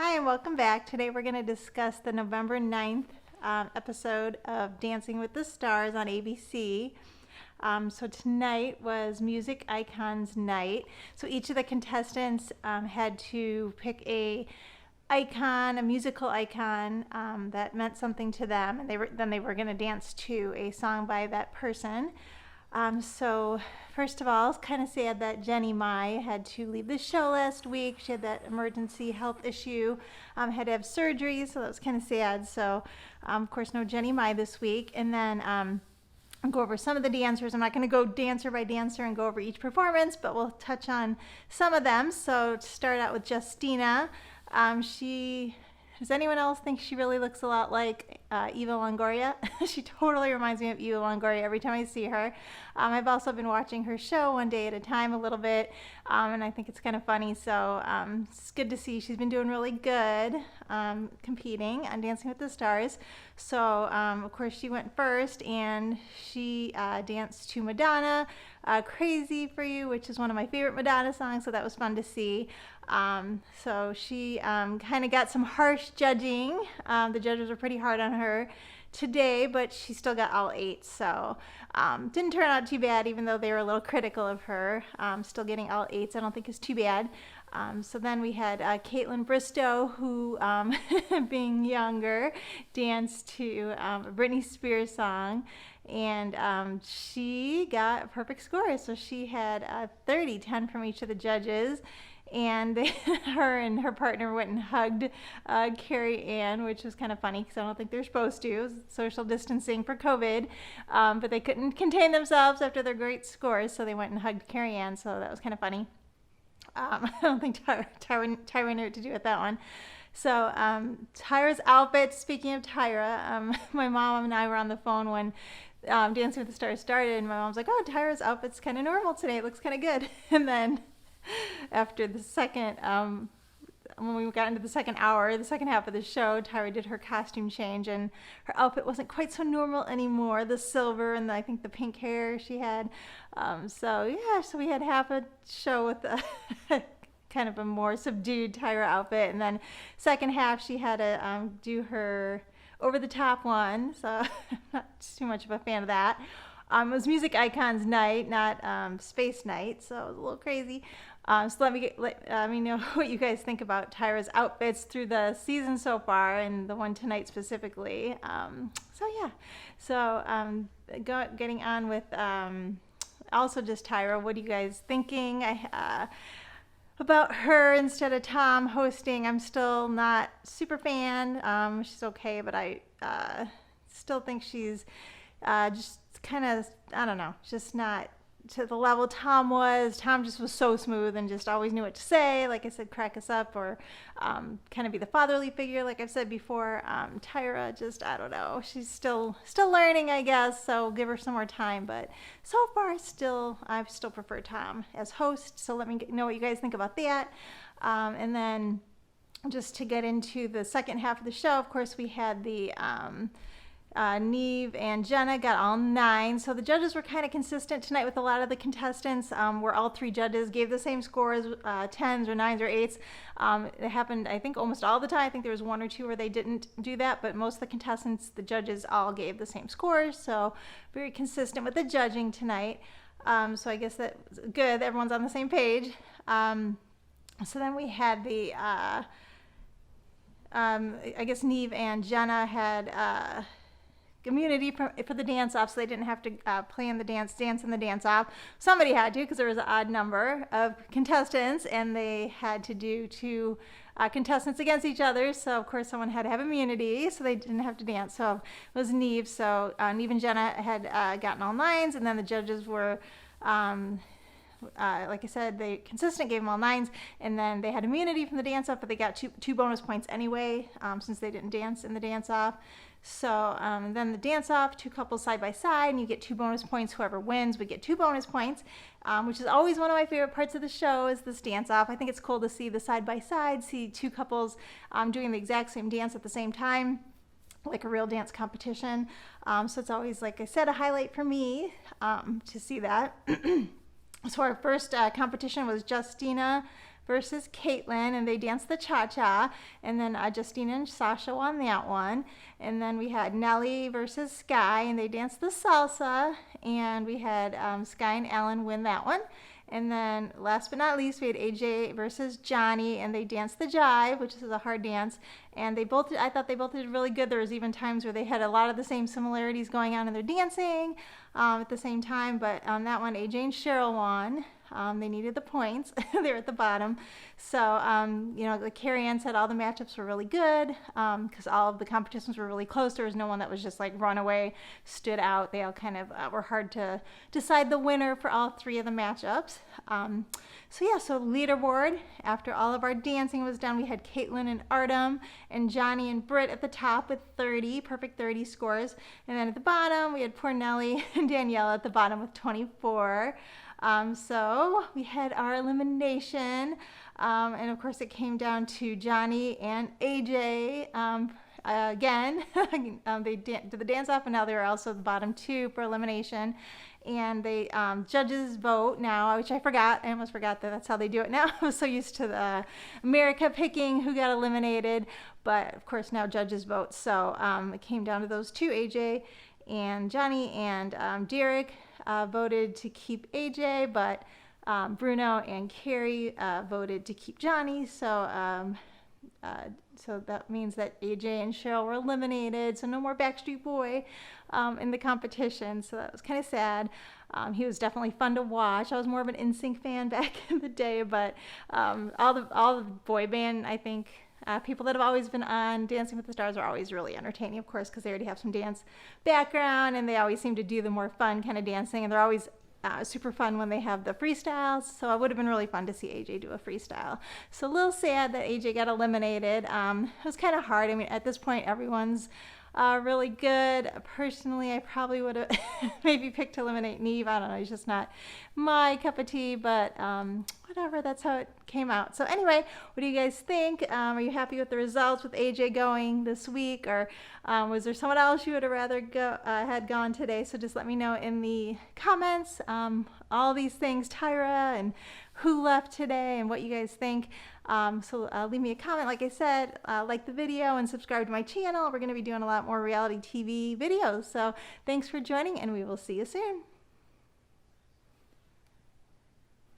Hi and welcome back. Today we're going to discuss the November 9th episode of Dancing with the Stars on ABC. So tonight was Music Icons Night. So each of the contestants had to pick a musical icon that meant something to them, and then they were going to dance to a song by that person. So first of all, it's kind of sad that Jenny Mai had to leave the show last week. She had that emergency health issue, had to have surgery, so that was kind of sad. So of course, no Jenny Mai this week. And then I'll go over some of the dancers. I'm not going to go dancer by dancer and go over each performance, but we'll touch on some of them. So to start out with Justina, does anyone else think she really looks a lot like Eva Longoria? She totally reminds me of Eva Longoria every time I see her. I've also been watching her show one day at a time a little bit, and I think it's kind of funny. So it's good to see she's been doing really good competing on Dancing with the Stars. So of course she went first, and she danced to Madonna, Crazy for You, which is one of my favorite Madonna songs, so that was fun to see. So she kind of got some harsh judging. The judges were pretty hard on her today, but she still got all 8, so didn't turn out too bad, even though they were a little critical of her. Still getting all 8s I don't think is too bad. So then we had Caitlin Bristow, who, being younger, danced to a Britney Spears song, and she got a perfect score. So she had 10 from each of the judges. And her and her partner went and hugged Carrie Ann, which was kind of funny because I don't think they're supposed to. It was social distancing for COVID, but they couldn't contain themselves after their great scores, so they went and hugged Carrie Ann, so that was kind of funny. I don't think Tyra knew what to do with that one. So Tyra's outfit, speaking of Tyra, my mom and I were on the phone when Dancing with the Stars started, and my mom's like, oh, Tyra's outfit's kind of normal today. It looks kind of good. And then after the second, when we got into the second hour, the second half of the show, Tyra did her costume change, and her outfit wasn't quite so normal anymore. The silver and I think the pink hair she had. So we had half a show with a kind of a more subdued Tyra outfit, and then second half she had to do her over the top one. So I'm not too much of a fan of that. It was Music Icons Night, not Space Night, so it was a little crazy. So let me know what you guys think about Tyra's outfits through the season so far, and the one tonight specifically. Getting on with also just Tyra. What are you guys thinking about her instead of Tom hosting? I'm still not super fan. She's okay, but I still think she's just kind of, I don't know, just not to the level Tom was. Tom just was so smooth and just always knew what to say. Like I said, crack us up, or kind of be the fatherly figure, like I've said before. Tyra, just, I don't know. She's still learning, I guess, so give her some more time. But so far, I still prefer Tom as host. So let me know what you guys think about that. And then just to get into the second half of the show, of course, we had the Neve and Jenna got all 9. So the judges were kind of consistent tonight with a lot of the contestants, where all 3 judges gave the same scores, 10s or 9s or 8s. It happened, I think, almost all the time. I think there was 1 or 2 where they didn't do that, but most of the contestants, the judges all gave the same scores. So very consistent with the judging tonight. So I guess that's good. Everyone's on the same page. So then we had the, I guess Neve and Jenna had immunity for the dance off, so they didn't have to play in the dance in the dance off. Somebody had to, because there was an odd number of contestants, and they had to do 2 contestants against each other. So of course someone had to have immunity, so they didn't have to dance. So it was Neve. So Neve and Jenna had gotten all 9s, and then the judges were, like I said, they consistent, gave them all 9s, and then they had immunity from the dance off, but they got two bonus points anyway, since they didn't dance in the dance off. So then the dance off, 2 couples side by side, and you get 2 bonus points. Whoever wins would get 2 bonus points, which is always one of my favorite parts of the show, is this dance off. I think it's cool to see the side by side, see 2 couples doing the exact same dance at the same time, like a real dance competition. So it's always, like I said, a highlight for me to see that. So our first competition was Justina versus Caitlin, and they danced the cha-cha, and then Justina and Sasha won that one. And then we had Nelly versus Sky, and they danced the salsa, and we had Sky and Ellen win that one. And then last but not least, we had AJ versus Johnny, and they danced the jive, which is a hard dance. And I thought they both did really good. There was even times where they had a lot of the same similarities going on in their dancing at the same time. But on that one, AJ and Cheryl won. They needed the points. They were at the bottom. So, the Carrie-Ann said all the matchups were really good because all of the competitions were really close. There was no one that was just like runaway, stood out. They all kind of were hard to decide the winner for all three of the matchups. So leaderboard, after all of our dancing was done, we had Caitlin and Artem and Johnny and Britt at the top with 30, perfect 30 scores. And then at the bottom, we had poor Nelly and Danielle at the bottom with 24. So we had our elimination, and of course it came down to Johnny and AJ again. They did the dance off, and now they were also the bottom two for elimination. And they judges vote now, which I forgot. I almost forgot that that's how they do it now. I was so used to the America picking who got eliminated, but of course now judges vote. So it came down to those two, AJ and Johnny, and Derek voted to keep AJ, but Bruno and Carrie voted to keep Johnny. So that means that AJ and Cheryl were eliminated. So no more Backstreet Boy in the competition. So that was kind of sad. He was definitely fun to watch. I was more of an NSYNC fan back in the day, but all the boy band, I think, people that have always been on Dancing with the Stars are always really entertaining, of course, because they already have some dance background, and they always seem to do the more fun kind of dancing, and they're always super fun when they have the freestyles. So it would have been really fun to see AJ do a freestyle. So a little sad that AJ got eliminated. It was kind of hard. I mean, at this point, everyone's really good. Personally, I probably would have maybe picked to eliminate Neve. I don't know. He's just not my cup of tea, but whatever. That's how it came out. So anyway, what do you guys think? Are you happy with the results with AJ going this week, or was there someone else you would have rather had gone today? So just let me know in the comments. All these things, Tyra and who left today and what you guys think. So leave me a comment. Like I said, like the video and subscribe to my channel. We're going to be doing a lot more reality TV videos. So thanks for joining, and we will see you soon.